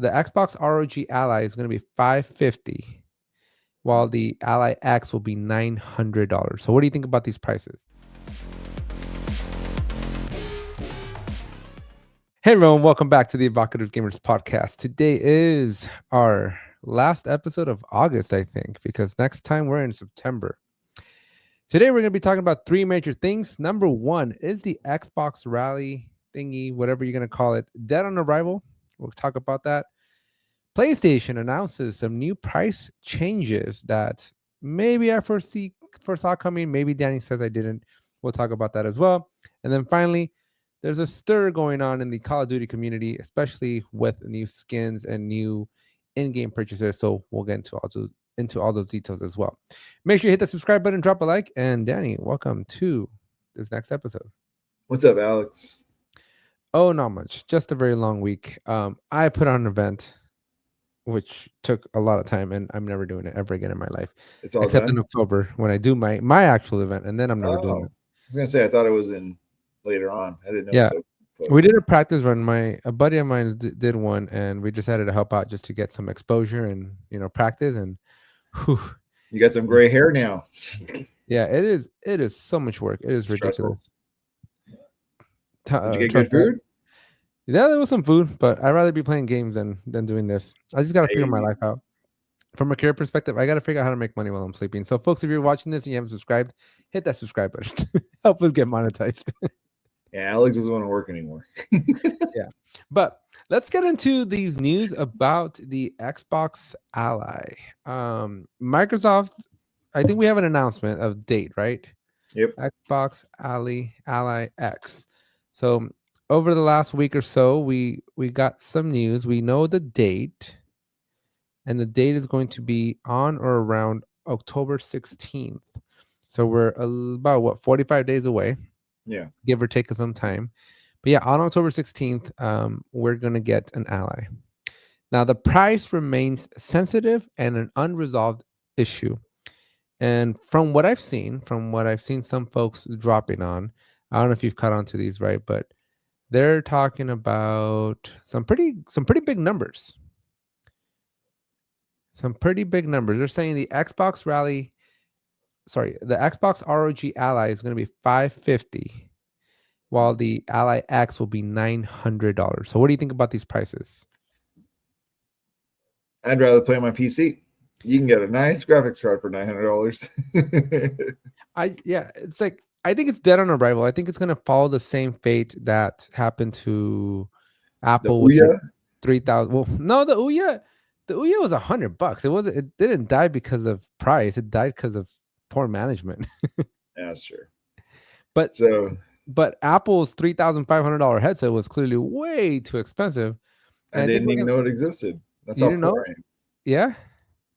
the Xbox ROG Ally is going to be $550, while the Ally X will be $900. So what do you think about these prices? Hey everyone, welcome back to the Evocative Gamers Podcast. Today is our last episode of August, I think, because next time we're in September. Today we're going to be talking about three major things. Number one is the Xbox Rally thingy, whatever you're going to call it, dead on arrival. We'll talk about that. PlayStation announces some new price changes that maybe I foresaw coming. Maybe Danny says I didn't. We'll talk about that as well. And then finally, there's a stir going on in the Call of Duty community, especially with new skins and new in-game purchases. So we'll get into all those details as well. Make sure you hit the subscribe button, drop a like, and Danny, welcome to this next episode. What's up, Alex? Oh, not much. Just a very long week. I put on an event which took a lot of time, and I'm never doing it ever again in my life. It's all except done? in October when I do my actual event, and then I'm never doing I it. was gonna say I thought it was in later on. I didn't know. Yeah, So we did a practice run. A buddy of mine did one, and we decided to help out just to get some exposure and practice. And whew, you got some gray hair now. yeah, it is so much work. It is It's stressful. ridiculous. Did you get good food? Yeah, there was some food, but I'd rather be playing games than doing this. I just got to figure my life out. From a career perspective, I got to figure out how to make money while I'm sleeping. So, folks, if you're watching this and you haven't subscribed, hit that subscribe button. Help us get monetized. Yeah, Alex doesn't want to work anymore. Yeah. But let's get into these news about the Xbox Ally. Microsoft, I think we have an announcement of date, right? Yep. Xbox Ally X. So over the last week or so, we got some news. We know the date, and the date is going to be on or around October 16th. So we're about 45 days away. Yeah, give or take some time. But yeah, on October 16th, we're gonna get an Ally. Now the price remains sensitive and an unresolved issue. And from what I've seen some folks dropping on, I don't know if you've caught on to these, right? But they're talking about some pretty big numbers. Some pretty big numbers. They're saying the Xbox ROG Ally is going to be $550, while the Ally X will be $900. So what do you think about these prices? I'd rather play on my PC. You can get a nice graphics card for $900. It's like I think it's dead on arrival. I think it's gonna follow the same fate that happened to Apple with Ouya? 3,000. Well, no, the Ouya was $100. It didn't die because of price. It died because of poor management. Yeah, that's true. But Apple's $3,500 headset was clearly way too expensive. I didn't even know it existed. That's you how poor I am. Yeah.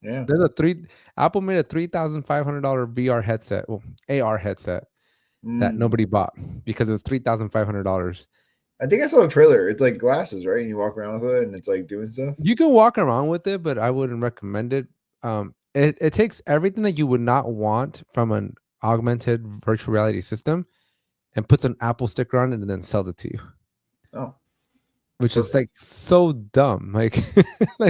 Yeah. Apple made a $3,500 VR headset, AR headset that nobody bought because it was $3,500. I think I saw a trailer. It's like glasses, right? And you walk around with it, and it's like doing stuff. You can walk around with it, but I wouldn't recommend it. It takes everything that you would not want from an augmented virtual reality system and puts an Apple sticker on it and then sells it to you. Oh, which is like so dumb. Like,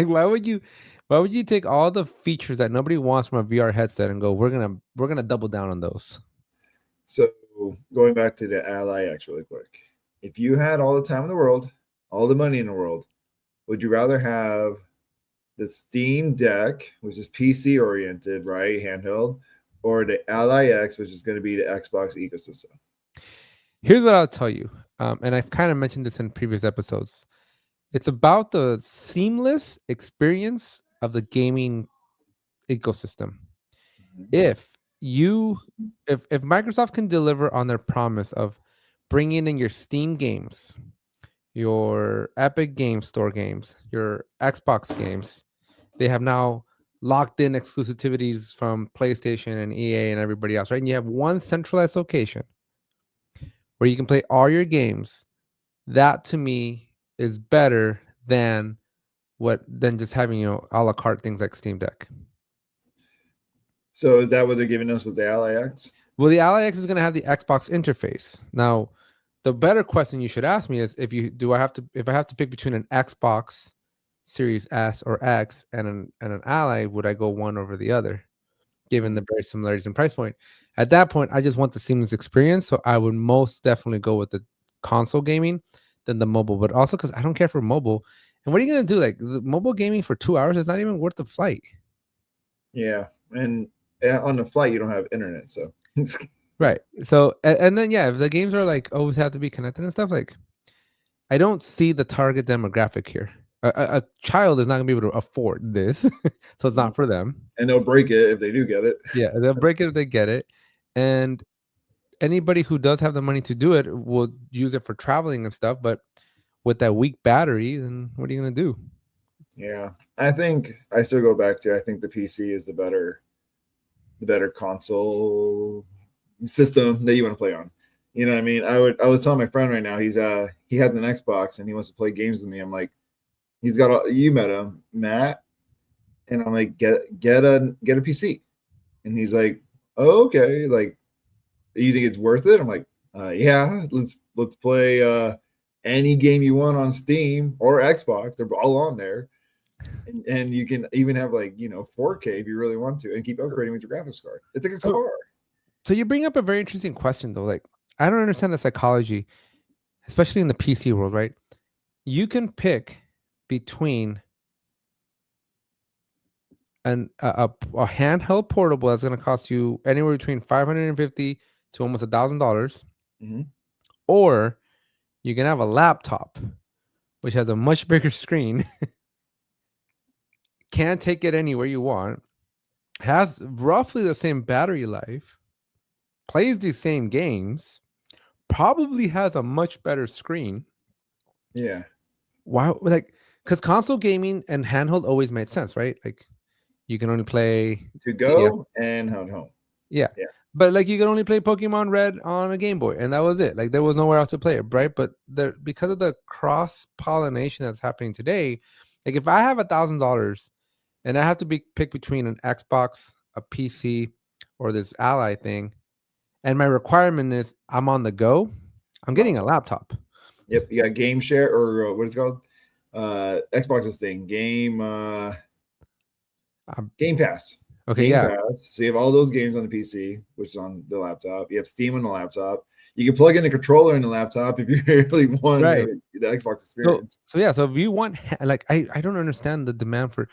why would you take all the features that nobody wants from a VR headset and go, we're gonna double down on those? So going back to the Ally X really quick, if you had all the time in the world, all the money in the world, would you rather have the Steam Deck, which is PC oriented, right, handheld, or the Ally X, which is going to be the Xbox ecosystem? Here's what I'll tell you, and I've kind of mentioned this in previous episodes. It's about the seamless experience of the gaming ecosystem. If Microsoft can deliver on their promise of bringing in your Steam games, your Epic Game Store games, your Xbox games, they have now locked in exclusivities from PlayStation and EA and everybody else, right? And you have one centralized location where you can play all your games. That to me is better than just having, a la carte things like Steam Deck. So is that what they're giving us with the Ally X? Well, the Ally X is going to have the Xbox interface. Now, the better question you should ask me is if I have to pick between an Xbox Series S or X and an Ally, would I go one over the other, given Mm. the very similarities in price point? At that point, I just want the seamless experience, so I would most definitely go with the console gaming than the mobile. But also because I don't care for mobile. And what are you gonna do? Like the mobile gaming for 2 hours is not even worth the flight. Yeah, and on the flight you don't have internet, so Right. So and then yeah, if the games are like always have to be connected and stuff, like I don't see the target demographic here. A child is not gonna be able to afford this, so it's not for them. and they'll break it if they do get it. Yeah, they'll break it if they get it, and anybody who does have the money to do it will use it for traveling and stuff. But with that weak battery, then what are you gonna do? Yeah, I think I still go back to I think the PC is the better console system that you want to play on. You know what I mean? I was telling my friend right now he has an Xbox and he wants to play games with me. I'm like, he's got you met him, Matt, and I'm like, get a PC. And he's like, oh, okay, like you think it's worth it? I'm like, yeah, let's play any game you want on Steam or Xbox. They're all on there. And you can even have like 4K if you really want to, and keep upgrading with your graphics card. It's like a So, car. so you bring up a very interesting question though. Like, I don't understand the psychology, especially in the PC world, right? You can pick between a handheld portable that's going to cost you anywhere between 550 to almost $1,000, Mm-hmm. or you can have a laptop which has a much bigger screen, can take it anywhere you want, has roughly the same battery life, plays the same games, probably has a much better screen. Yeah. Why? Like, because console gaming and handheld always made sense, right? Like, you can only play To TF. go and home. Yeah. Yeah. But like you could only play Pokemon Red on a Game Boy, and that was it. Like there was nowhere else to play it, right? But there, because of the cross pollination that's happening today, like if I have $1,000 and I have to be pick between an Xbox, a PC, or this Ally thing, and my requirement is I'm on the go, I'm getting a laptop. Yep. You got Game Share or what is it called? Xbox's thing. Game Pass. Okay, Game yeah, Pass. So you have all those games on the PC, which is on the laptop. You have Steam on the laptop. You can plug in a controller in the laptop if you really want right. the Xbox So experience. so yeah, so if you want like I don't understand the demand for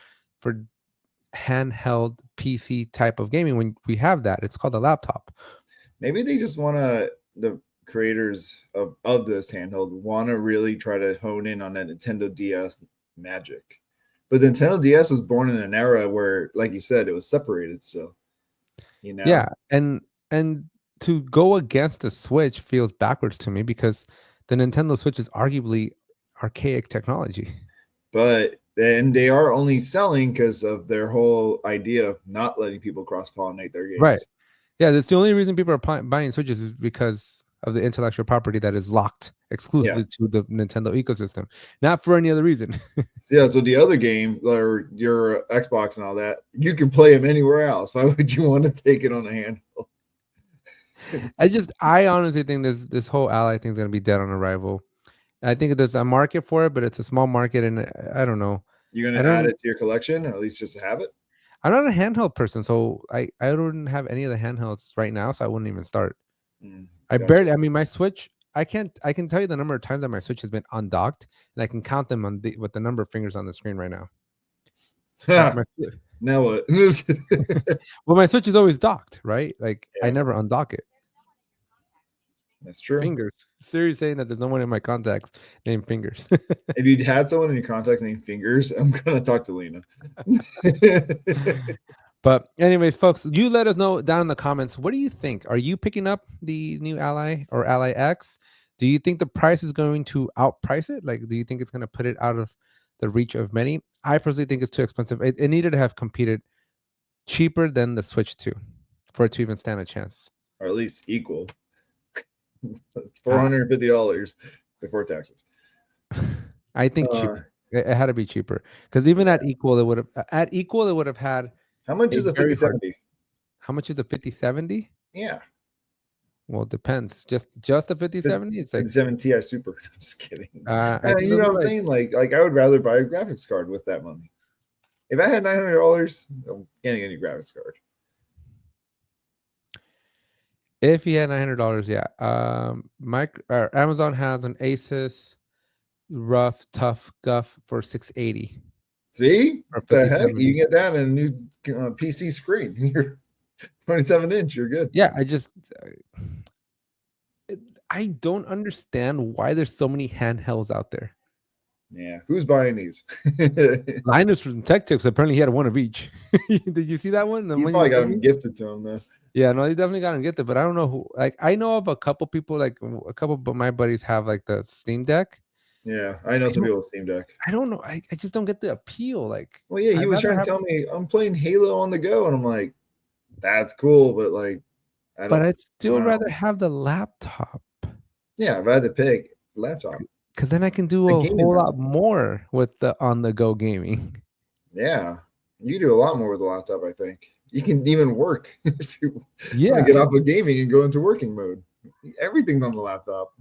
handheld PC type of gaming when we have that. It's called a laptop. Maybe they just want to, the creators of this handheld want to really try to hone in on that Nintendo DS magic. But the Nintendo DS was born in an era where, like you said, it was separated. So, Yeah, and to go against the Switch feels backwards to me because the Nintendo Switch is arguably archaic technology. But then they are only selling because of their whole idea of not letting people cross pollinate their Right. games. Yeah, that's the only reason people are buying Switches is because of the intellectual property that is locked Yeah. exclusively to the Nintendo ecosystem, not for any other reason. Yeah. So the other game, or your Xbox and all that, you can play them anywhere else. Why would you want to take it on a handheld? I honestly think this whole Ally thing is gonna be dead on arrival. I think there's a market for it, but it's a small market, and I don't know. You're I going to add don't. it to your collection, or at least just to have it? I'm not a handheld person, so I don't have any of the handhelds right now, so I wouldn't even start. I Gotcha. barely. I mean, my Switch. I can't. I can tell you the number of times that my Switch has been undocked, and I can count them with the number of fingers on the screen right now. My, Now what? well, my Switch is always docked, right? Like I Yeah. never undock it. That's true. Fingers. Siri's saying that there's no one in my contacts named Fingers. If you had someone in your contacts named Fingers, I'm gonna talk to Lena. But anyways, folks, you let us know down in the comments. What do you think? Are you picking up the new Ally or Ally X? Do you think the price is going to outprice it? Like, do you think it's going to put it out of the reach of many? I personally think it's too expensive. It needed to have competed cheaper than the Switch 2 for it to even stand a chance. Or at least equal. $450 before taxes. I think cheaper. It had to be cheaper because even at equal, it would have had. How much is a 5070? How much is a 5070? Yeah. Well, it depends. Just the 5070. It's like 57 Ti Super. I'm just kidding. I think You those know are what I'm like saying? Like I would rather buy a graphics card with that money. If I had $900, I'm getting a new graphics card. if he had $900, yeah. Amazon has an Asus rough tough guff for 680 See? or What the heck? You 5070. can get that in a new PC screen. You're 27-inch. You're good. Yeah, I don't understand why there's so many handhelds out there. Yeah. Who's buying these? Linus from Tech Tips, apparently he had one of each. Did you see that one? The You one probably got showed them me? gifted to him, though. Yeah, no, he definitely got him gifted, but I don't know who. Like, I know of a couple people, like a couple of my buddies have like the Steam Deck. Yeah. I know some people with Steam Deck. I don't know. I just don't get the appeal. Like, Well, yeah, he I'd was rather trying to have, tell me I'm playing Halo on the go, and I'm like, that's cool, but like, I but don't I'd still know. rather have the laptop Yeah, if I had to pick laptop, because then I can do a a gaming whole lot laptop. more with the on the go gaming. Yeah, you do a lot more with a laptop. I think you can even work if you want Yeah, to get off of gaming and go into working mode. Everything's on the laptop.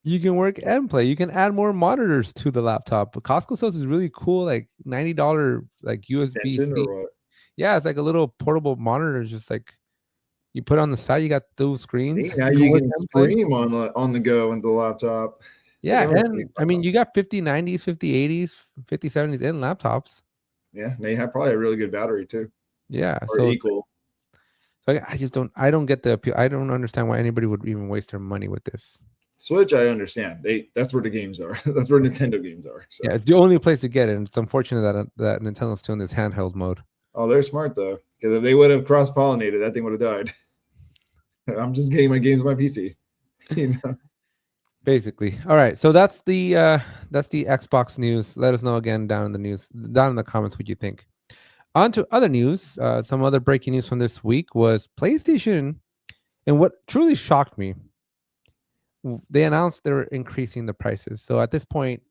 you can work and play. You can add more monitors to the laptop. But Costco sells is really cool, like $90 like USB Extension C. or what? Yeah, it's like a little portable monitor. Just like you put it on the side, you got those See, screens. now You can you work can and play. stream on the go into the laptop. Look Yeah, at how much and space I mean, laptop. you got 5090s, 5080s, 5070s in laptops. Yeah, now you have probably a really good battery too, Yeah, or so equal. I don't get the appeal. I don't understand why anybody would even waste their money with this. Switch, I understand. That's where the games are. That's where Nintendo games are. So. Yeah, it's the only place to get it. And it's unfortunate that Nintendo's still in this handheld mode. Oh, they're smart though, because if they would have cross pollinated, that thing would have died. I'm just getting my games on my PC. You know? Basically. All right. So that's the Xbox news. Let us know again down in the comments what you think. On to other news. Some other breaking news from this week was PlayStation, and what truly shocked me, they announced they're increasing the prices. So at this point,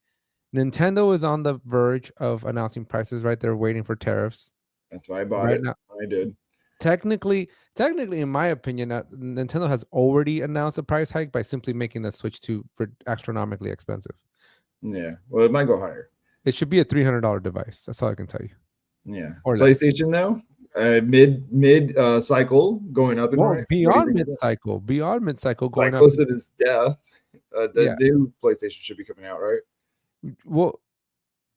Nintendo is on the verge of announcing prices, right? They're waiting for tariffs. That's why I bought Right it. now, I did. technically, in my opinion, Nintendo has already announced a price hike by simply making the Switch 2 for astronomically expensive. Yeah. Well, it might go higher. It should be a $300 device. That's all I can tell you. Yeah. Or less. PlayStation now, mid cycle going up in Well, price. beyond mid cycle It's going like up. close to its death. The Yeah. new PlayStation should be coming out, right? Well,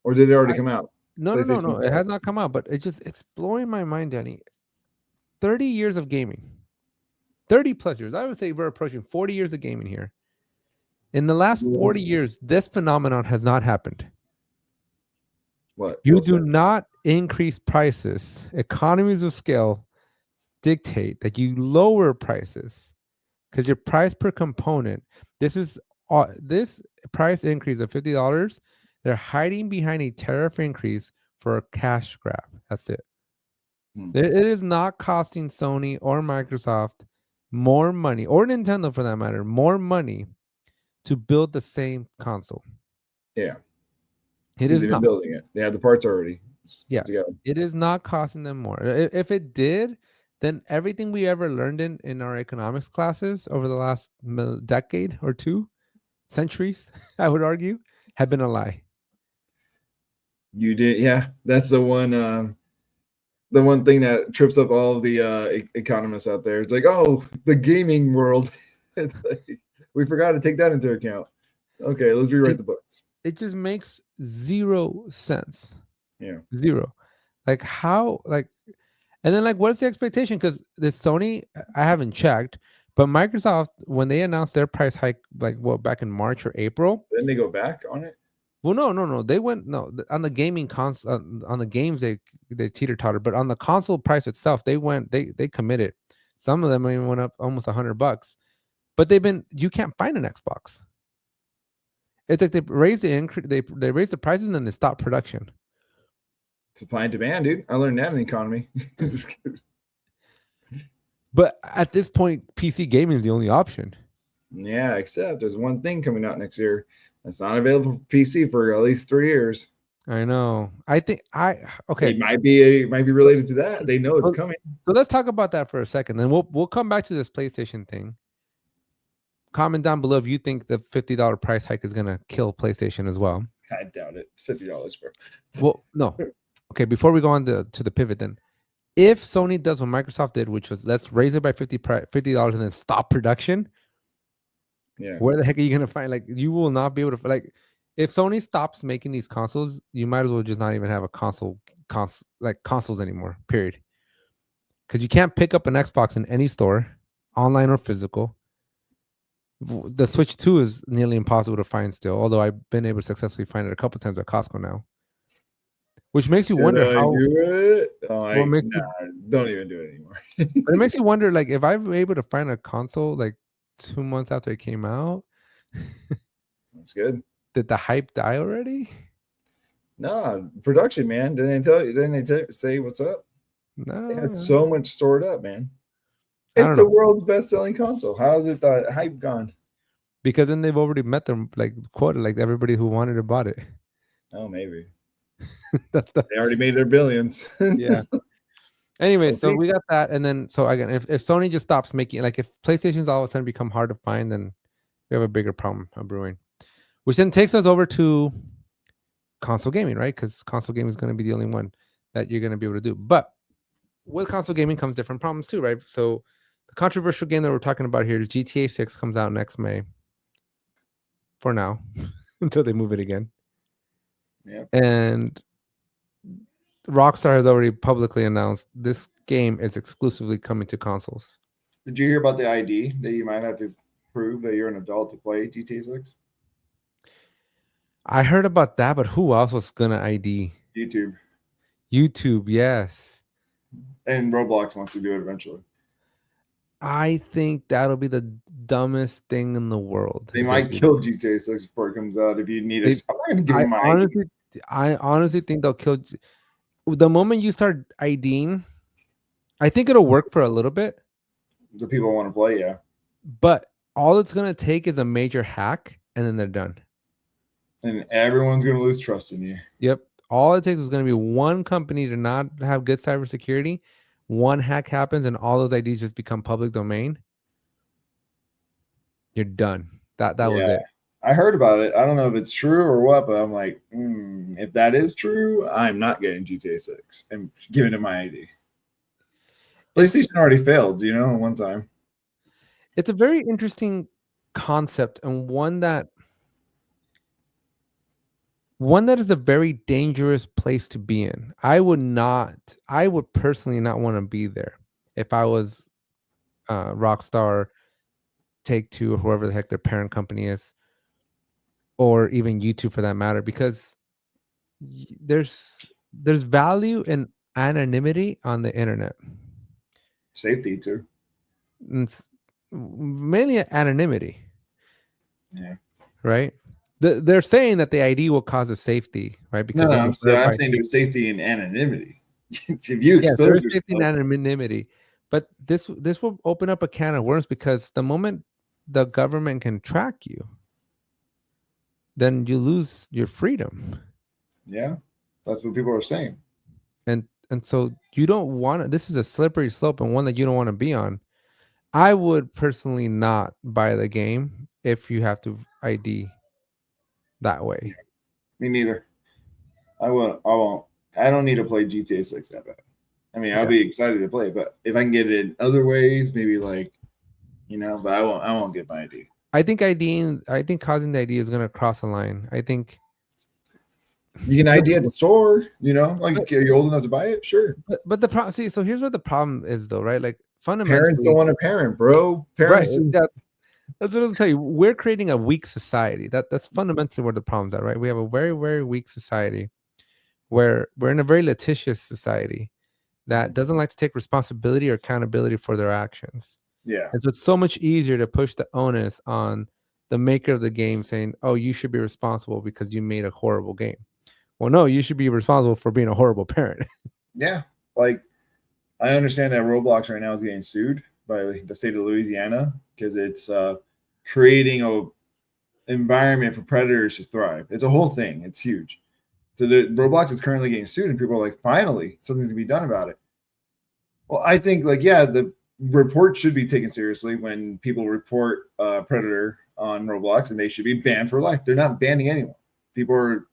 Or did it already come out? no. PlayStation It 5. has not come out, but it's blowing my mind, Danny. 30 years of gaming. 30 plus years. I would say we're approaching 40 years of gaming here. In the last 40 years, this phenomenon has not happened. What? You do not increase prices. Economies of scale dictate that you lower prices because your price per component. This price increase of $50. They're hiding behind a tariff increase for a cash grab. That's it. It is not costing Sony or Microsoft more money, or Nintendo for that matter, more money to build the same console. Yeah. It is They've been not. building it. They have the parts already. Yeah. Together. It is not costing them more. If it did, then everything we ever learned in our economics classes over the last decade or two, centuries, I would argue, have been a lie. You did, yeah. That's the one thing that trips up all of the economists out there. It's like, oh, the gaming world. It's like, we forgot to take that into account. Okay, let's rewrite the books. It just makes zero sense. Yeah. Zero. Like how, like, and then like, what's the expectation? Because the Sony, I haven't checked, but Microsoft, when they announced their price hike, like what, back in March or April, Then they go back on it. well, no. They went on the gaming console on the games they teeter totter, but on the console price itself, they committed. Some of them even went up almost $100. But you can't find an Xbox. It's like they raised they raised the prices and then they stopped production. Supply and demand, dude. I learned that in the economy. But at this point, PC gaming is the only option. Yeah, except there's one thing coming out next year that's not available for PC for at least 3 years. I know. Okay. It might be related to that. They know it's coming. So let's talk about that for a second. Then we'll come back to this PlayStation thing. comment down below if you think the $50 price hike is gonna kill PlayStation as well. I doubt it. It's $50, bro. Well, no. Okay, before we go on to the pivot, then, if Sony does what Microsoft did, which was let's raise it by $50 and then stop production, Yeah. where the heck are you gonna find? Like, you will not be able to like. If Sony stops making these consoles, you might as well just not even have a consoles anymore. Period. Because you can't pick up an Xbox in any store, online or physical. The Switch 2 is nearly impossible to find still, although I've been able to successfully find it a couple times at Costco now. Which makes you wonder Did I how. do it? Oh, don't even do it anymore. But it makes you wonder, like, if I'm able to find a console like 2 months after it came out, That's good. did the hype die already? No, production, man. Didn't they tell you? Didn't they say what's up? No. They had so much stored up, man. I It's don't the know. world's best-selling console. How is it the hype gone? Because then they've already met them, like, quota, like everybody who wanted it bought it. Oh, maybe. That's the, They already made their billions. yeah. Anyway, so Okay. we got that, and then so again, if Sony just stops making, like, if PlayStation's all of a sudden become hard to find, then we have a bigger problem brewing. Which then takes us over to console gaming, right? Because console gaming is going to be the only one that you're going to be able to do. But with console gaming comes different problems too, right? So the controversial game that we're talking about here is GTA 6 comes out next May. For now, until they move it again. Yeah. And Rockstar has already publicly announced this game is exclusively coming to consoles. Did you hear about the ID that you might have to prove that you're an adult to play GTA 6? I heard about that, but who else was gonna ID? YouTube, yes. And Roblox wants to do it eventually. I think that'll be the dumbest thing in the world. They might kill GTA 6 before it comes out if you need it. I'm not going to give them my ID. I honestly think they'll kill. The moment you start IDing, I think it'll work for a little bit. The people want to play, yeah. But all it's going to take is a major hack, and then they're done. And everyone's going to lose trust in you. Yep. All it takes is going to be one company to not have good cybersecurity. One hack happens, and all those IDs just become public domain. You're done. That was it. I heard about it. I don't know if it's true or what, but I'm like, if that is true, I'm not getting GTA 6 and giving it my ID. PlayStation already failed, one time. It's a very interesting concept, and one that is a very dangerous place to be in. I would personally not want to be there if I was Rockstar, Take-Two, or whoever the heck their parent company is, or even YouTube for that matter, because there's value in anonymity on the internet. Safety too. It's mainly anonymity. Yeah. Right. They're saying that the ID will cause a safety, right? Because I'm saying there's safety and anonymity. If you expose yourself, safety and anonymity, but this will open up a can of worms, because the moment the government can track you, then you lose your freedom. Yeah, that's what people are saying. And so you don't want to. This is a slippery slope, and one that you don't want to be on. I would personally not buy the game if you have to ID that way. Me neither. I won't. I don't need to play GTA 6 that bad. I mean, I'll be excited to play, but if I can get it in other ways, maybe but I won't get my ID. I think causing the ID is going to cross a line. I think you can ID at the store, like you're old enough to buy it, sure. But the problem, so here's what the problem is, though, right? Like, fundamentally, parents don't want to parent, bro. Parents, right? That's what I'll tell you. We're creating a weak society. That's fundamentally where the problem's at, right? We have a very, very weak society, where we're in a very litigious society that doesn't like to take responsibility or accountability for their actions. Yeah. And so it's so much easier to push the onus on the maker of the game, saying, oh, you should be responsible because you made a horrible game. Well, no, you should be responsible for being a horrible parent. Yeah. Like, I understand that Roblox right now is getting sued by the state of Louisiana because it's creating an environment for predators to thrive. It's a whole thing. It's huge. So the Roblox is currently getting sued, and people are like, finally, something's to be done about it. Well, I think, the reports should be taken seriously when people report predator on Roblox, and they should be banned for life. They're not banning anyone. People are,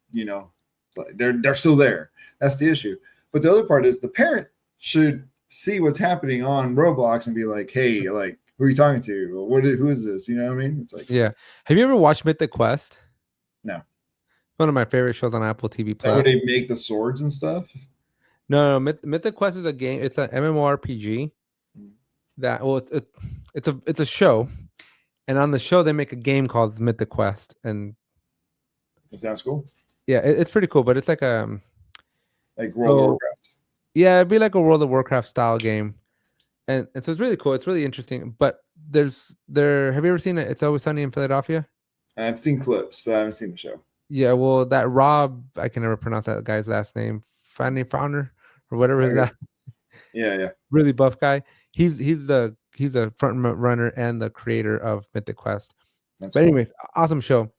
they're still there. That's the issue. But the other part is the parent should see what's happening on Roblox and be like, hey, like, who are you talking to? Who is this? You know what I mean? It's like, Yeah. Have you ever watched Mythic Quest? no. One of my favorite shows on Apple TV Is that where Plus. they make the swords and stuff? No, Mythic Quest is a game. It's an MMORPG. That it's a show, and on the show they make a game called Mythic Quest, and It sounds cool. yeah, it's pretty cool. But it's like World of Warcraft. Yeah, it'd be like a World of Warcraft style game, and so it's really cool. It's really interesting. But have you ever seen it? It's Always Sunny in Philadelphia. I've seen clips, but I haven't seen the show. Yeah, well, that Rob, I can never pronounce that guy's last name, Founder or whatever is that. Yeah. Really buff guy. He's a front runner and the creator of Mythic Quest. But anyways, awesome show.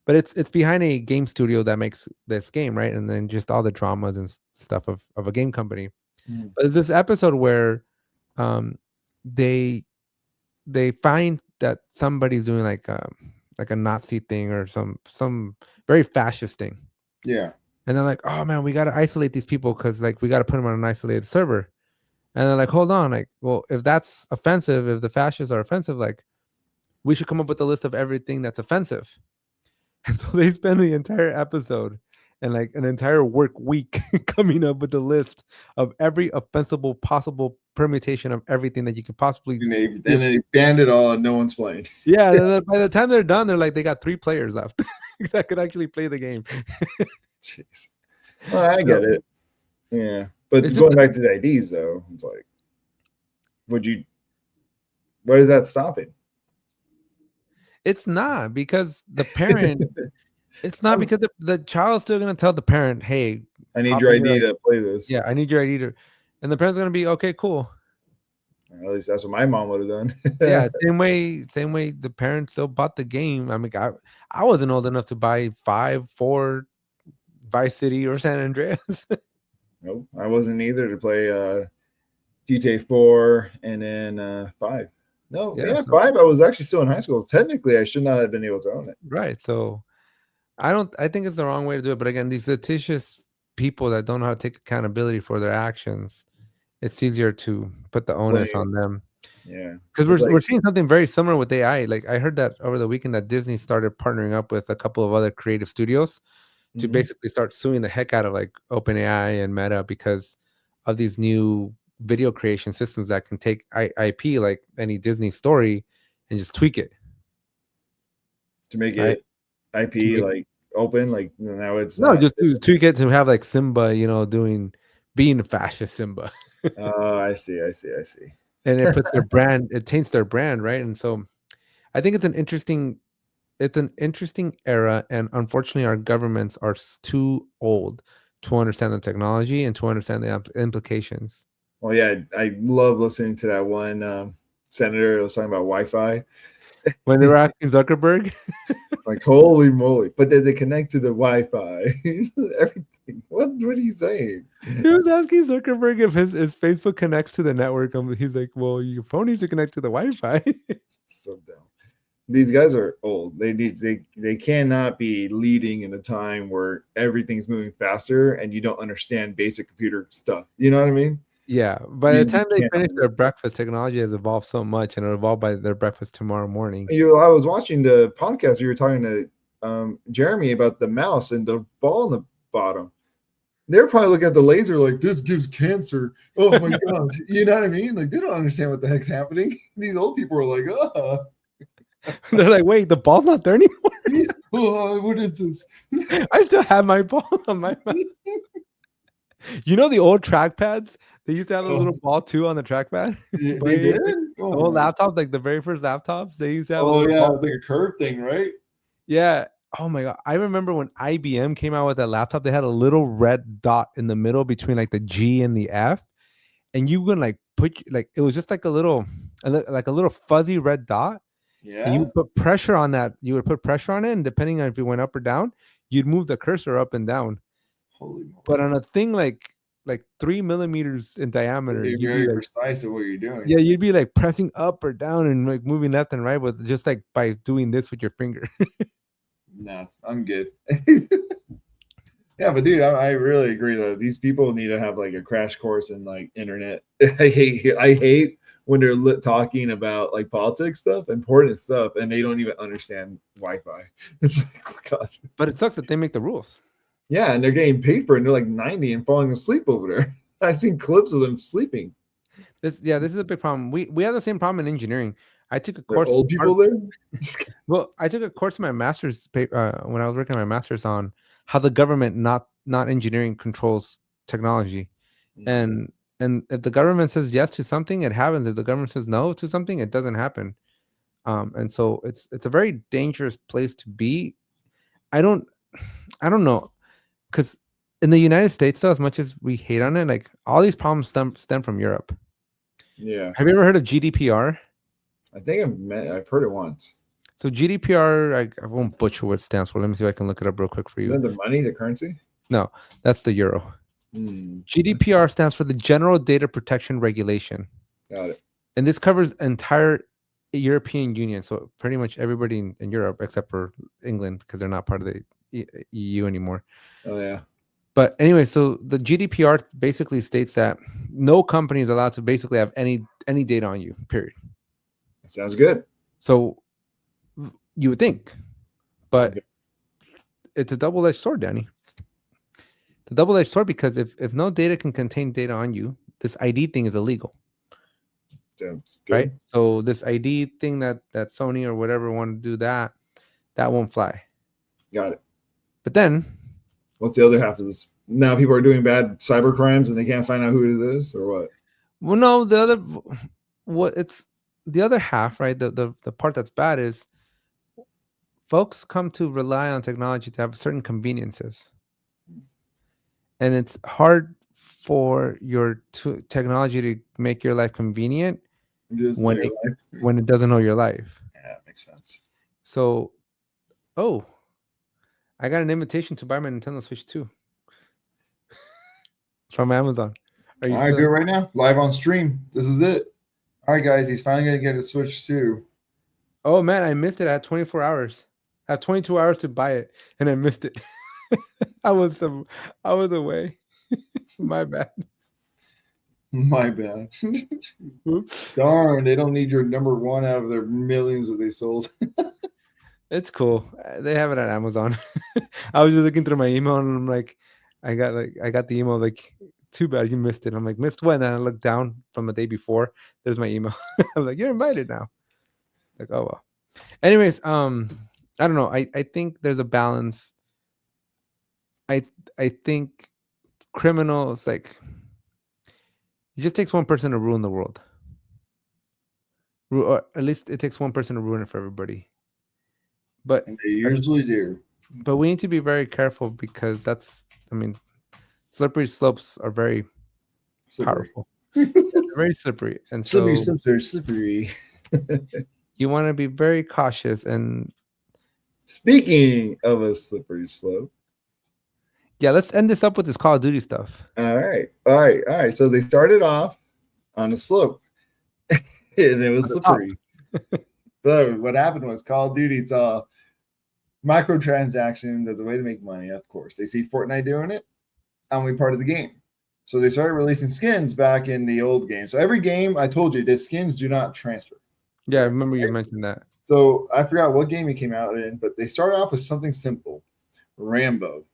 But it's behind a game studio that makes this game, right? And then just all the dramas and stuff of a game company. But there's this episode where they find that somebody's doing like a Nazi thing or some very fascist thing. Yeah. And they're like, oh man, we gotta isolate these people because like we gotta put them on an isolated server. And they're like, hold on, like, well, if that's offensive, if the fascists are offensive, like, we should come up with a list of everything that's offensive. And so they spend the entire episode and like an entire work week coming up with a list of every offensive possible permutation of everything that you could possibly. And they banned it all, and no one's playing. Yeah, by the time they're done, they're like they got 3 players left that could actually play the game. Jeez. Well, I get it. Yeah. But going back to the IDs, though, it's like, what is that stopping? It's not because the parent, it's not because the child's still going to tell the parent, hey, I need your ID to play this. Yeah, I need your ID to, and the parent's going to be, okay, cool. At least that's what my mom would have done. Yeah, same way the parents still bought the game. I mean, I wasn't old enough to buy 4 Vice City or San Andreas. Nope, I wasn't either to play GTA 4 and then 5. No, yeah, 5. I was actually still in high school. Technically, I should not have been able to own it. Right. So I think it's the wrong way to do it. But again, these litigious people that don't know how to take accountability for their actions, it's easier to put the onus on them. Yeah. Because we're seeing something very similar with AI. Like I heard that over the weekend that Disney started partnering up with a couple of other creative studios to basically start suing the heck out of like OpenAI and Meta because of these new video creation systems that can take IP like any Disney story and just tweak it to make it IP like open. Like now it's just to tweak it to have like Simba, being a fascist Simba. Oh, I see. And it puts their brand, it taints their brand, right? And so I think it's an interesting era, and unfortunately our governments are too old to understand the technology and to understand the implications. Well, yeah, I love listening to that one senator that was talking about Wi-Fi. When they were asking Zuckerberg, like, holy moly! But then they connect to the Wi-Fi, everything. What are you saying? He was asking Zuckerberg if his Facebook connects to the network. He's like, well, your phone needs to connect to the Wi-Fi. So dumb. These guys are old. They cannot be leading in a time where everything's moving faster and you don't understand basic computer stuff. You know what I mean? Yeah. By the time they finish their breakfast, technology has evolved so much, and it'll evolve by their breakfast tomorrow morning. I was watching the podcast. You were talking to Jeremy about the mouse and the ball in the bottom. They're probably looking at the laser like, this gives cancer. Oh my gosh. You know what I mean? Like, they don't understand what the heck's happening. These old people are like, oh. They're like, wait, the ball's not there anymore? Oh, what is this? I still have my ball on my mouth. You know the old trackpads? They used to have a little ball too on the trackpad. They did? The old laptops, like the very first laptops, they used to have like a curved thing, right? Yeah. Oh my God. I remember when IBM came out with that laptop, they had a little red dot in the middle between like the G and the F. And you would like it was just like a little fuzzy red dot. Yeah. And you would put pressure on that. You would put pressure on it, and depending on if you went up or down, you'd move the cursor up and down. Holy moly. But on a thing like like 3 millimeters in diameter. You're You'd be very like, precise at what you're doing. yeah, you'd be like pressing up or down and like moving left and right with just like by doing this with your finger. No, I'm good. Yeah, but dude, I really agree though. These people need to have like a crash course in like internet. I hate when they're talking about like politics stuff, important stuff, and they don't even understand Wi-Fi. It's like, oh gosh. But it sucks that they make the rules. Yeah, and they're getting paid for it, and they're like 90 and falling asleep over there. I've seen clips of them sleeping. This is a big problem. We have the same problem in engineering. I took a There course. old people there. Well, I took a course in my master's when I was working on my master's on how the government, not engineering, controls technology, and if the government says yes to something, it happens. If the government says no to something, it doesn't happen. And so it's a very dangerous place to be. I don't know, because in the United States, though, as much as we hate on it, like all these problems stem from Europe. Yeah. Have you ever heard of GDPR? I think I've heard it once. So GDPR, I won't butcher what it stands for. Let me see if I can look it up real quick for you. Is that the money, the currency? No, that's the euro. GDPR stands for the General Data Protection Regulation. Got it. And this covers entire European Union. So pretty much everybody in Europe, except for England, because they're not part of the EU anymore. Oh, yeah. But anyway, so the GDPR basically states that no company is allowed to basically have any data on you, period. Sounds good. So you would think, but it's a double-edged sword, Danny. The double-edged sword, because if no data can contain data on you, this ID thing is illegal. Sounds good. Right? So this ID thing that Sony or whatever want to do, that won't fly. Got it. But then, what's the other half of this? Now people are doing bad cyber crimes and they can't find out who it is, or what? Well, no, it's the other half, right? The part that's bad is folks come to rely on technology to have certain conveniences. And it's hard for your technology to make your life convenient when it doesn't know your life. Yeah, that makes sense. So, I got an invitation to buy my Nintendo Switch 2 from Amazon. All right, do it right now, live on stream. This is it. All right, guys, he's finally gonna get a Switch 2. Oh man, I missed it. I had 24 hours. I had 22 hours to buy it, and I missed it. I was away. My bad. My bad. Oops. Darn, they don't need your number one out of their millions that they sold. It's cool. They have it at Amazon. I was just looking through my email, and I'm like, I got the email like, too bad you missed it. I'm like, missed what? And then I looked down from the day before. There's my email. I'm like, you're invited now. Like, oh well. Anyways, I don't know. I think there's a balance. I think criminals, like, it just takes one person to ruin the world. Or at least it takes one person to ruin it for everybody. But they usually do. But we need to be very careful, because slippery slopes are very powerful. Very slippery. And slippery. You want to be very cautious. And speaking of a slippery slope, yeah, let's end this up with this Call of Duty stuff. All right. So they started off on a slope, and it was slippery. So what happened was Call of Duty saw microtransactions as a way to make money. Of course, they see Fortnite doing it, and we part of the game. So they started releasing skins back in the old game. So every game, I told you, the skins do not transfer. Yeah, I remember you mentioned that. So I forgot what game it came out in, but they started off with something simple. Rambo.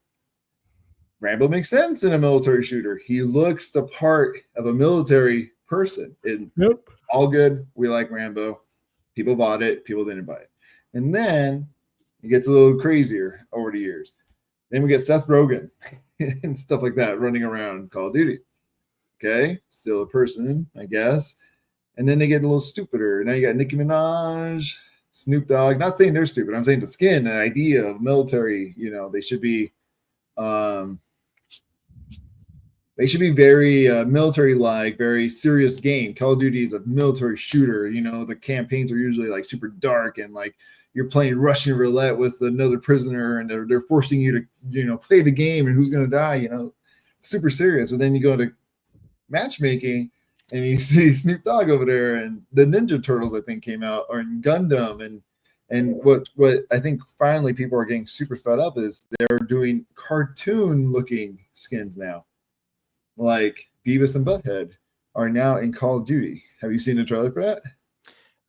Rambo makes sense in a military shooter. He looks the part of a military person. All good. We like Rambo. People bought it. People didn't buy it. And then it gets a little crazier over the years. Then we get Seth Rogen and stuff like that running around Call of Duty. Okay. Still a person, I guess. And then they get a little stupider. Now you got Nicki Minaj, Snoop Dogg. Not saying they're stupid. I'm saying the skin, the idea of military, they should be very military-like, very serious game. Call of Duty is a military shooter. The campaigns are usually like super dark, and like you're playing Russian roulette with another prisoner, and they're forcing you to, play the game and who's going to die, super serious. But then you go to matchmaking and you see Snoop Dogg over there, and the Ninja Turtles I think came out, or in Gundam, and what I think finally people are getting super fed up is they're doing cartoon looking skins now, like Beavis and Butthead are now in Call of Duty. Have you seen the trailer for that?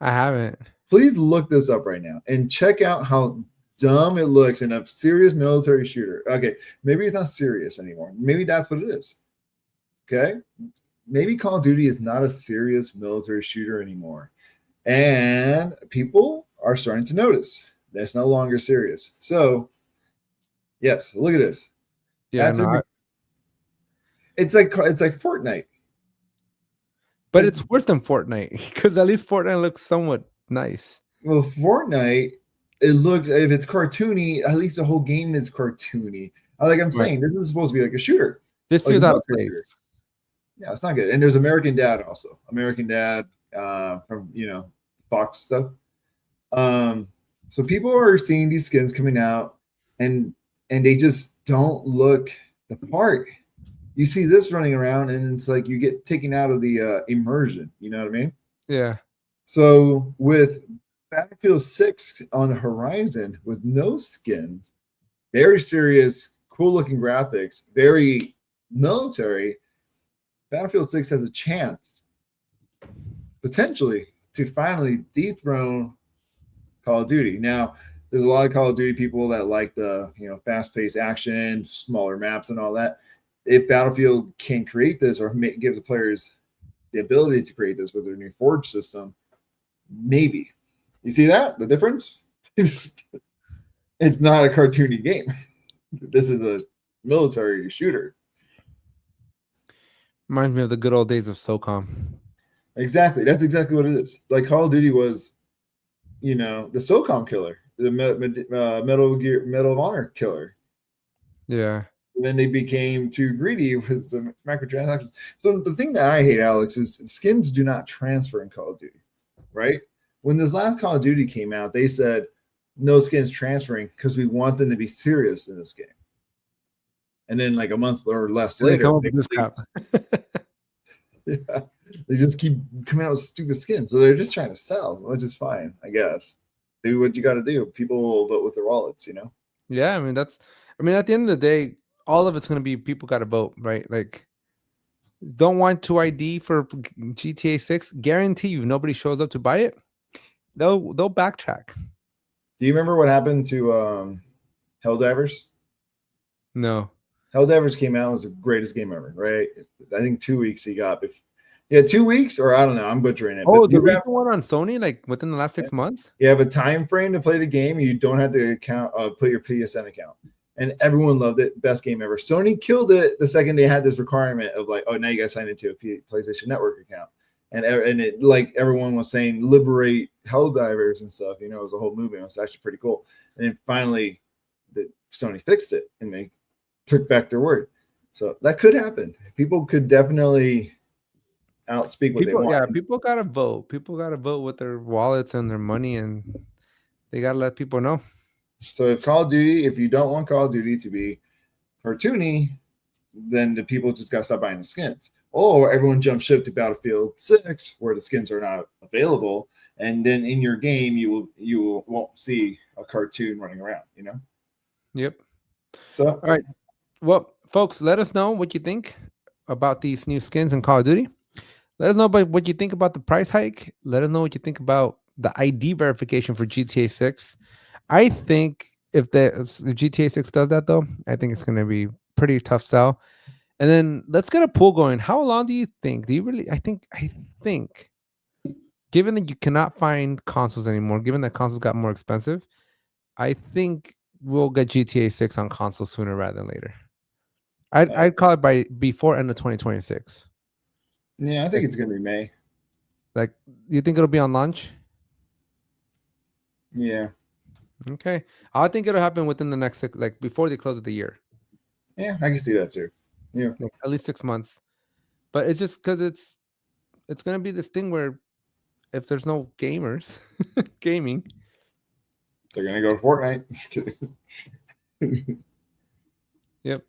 I haven't. Please look this up right now and check out how dumb it looks in a serious military shooter. Okay, maybe it's not serious anymore. Maybe that's what it is. Okay, maybe Call of Duty is not a serious military shooter anymore, and people are starting to notice that's no longer serious. So, yes, look at this. Yeah, That's no, it's like Fortnite. but it's worse than Fortnite because at least Fortnite looks somewhat nice. Well, Fortnite, it looks, if it's cartoony, at least the whole game is cartoony. Like I'm saying, this is supposed to be like a shooter. This Like feels a out of military place. shooter. Yeah, it's not good. And there's American Dad also. American Dad from Fox stuff. So people are seeing these skins coming out, and they just don't look the part. You see this running around, and it's like you get taken out of the immersion. You know what I mean? Yeah. So with Battlefield 6 on the horizon with no skins, very serious, cool looking graphics, very military, Battlefield 6 has a chance potentially to finally dethrone Call of Duty. Now, there's a lot of Call of Duty people that like the fast-paced action, smaller maps, and all that. If Battlefield can create this or give the players the ability to create this with their new Forge system, maybe. You see that? The difference? It's not a cartoony game. This is a military shooter. Reminds me of the good old days of SOCOM. Exactly. That's exactly what it is. Like Call of Duty was, the SOCOM killer, the Medal of Honor killer. Yeah. And then they became too greedy with some microtransactions. So the thing that I hate, Alex, is skins do not transfer in Call of Duty, right? When this last Call of Duty came out, they said no skins transferring because we want them to be serious in this game. And then like a month or less later, they just keep coming out with stupid skins. So they're just trying to sell, which is fine, I guess. Do what you got to do. People will vote with their wallets, Yeah, I mean at the end of the day, all of it's gonna be people got to vote, right? Like, don't want to ID for GTA 6. Guarantee you, nobody shows up to buy it. They'll backtrack. Do you remember what happened to Helldivers? No. Helldivers came out, was the greatest game ever, right? I think 2 weeks he got. 2 weeks, or I don't know. I'm butchering it. Oh, the recent one on Sony, like within the last 6 months. You have a time frame to play the game. You don't have to put your PSN account, and everyone loved it. Best game ever. Sony killed it the second they had this requirement of like, oh, now you got to sign into a PlayStation Network account, and it, like everyone was saying, liberate Helldivers and stuff. It was a whole movement. It was actually pretty cool. And then finally, Sony fixed it, and they took back their word. So that could happen. People could definitely outspeak what they want. Yeah, people gotta vote. People gotta vote with their wallets and their money, and they gotta let people know. So if you don't want Call of Duty to be cartoony, then the people just gotta stop buying the skins. Or everyone jump ship to Battlefield 6, where the skins are not available, and then in your game you won't see a cartoon running around. Yep. So all right. Well, folks, let us know what you think about these new skins in Call of Duty. Let us know about what you think about the price hike. Let us know what you think about the ID verification for GTA 6. I think if GTA 6 does that, though, I think it's going to be pretty tough sell. And then let's get a pool going. How long do you think? Do you really? I think, given that you cannot find consoles anymore, given that consoles got more expensive, I think we'll get GTA 6 on console sooner rather than later. I'd call it before end of 2026. Yeah, I think it's gonna be May. Like, you think it'll be on launch? Yeah. Okay. I think it'll happen within the next before the close of the year. Yeah, I can see that too. Yeah. Like, at least 6 months. But it's just because it's gonna be this thing where if there's no gamers gaming, they're gonna go to Fortnite. Yep.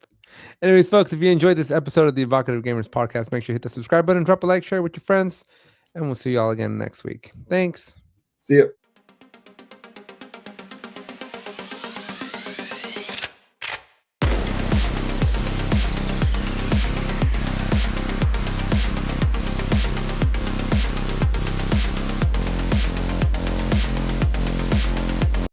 Anyways, folks, if you enjoyed this episode of the Evocative Gamers Podcast, make sure you hit the subscribe button, drop a like, share it with your friends, and we'll see you all again next week. Thanks. See you.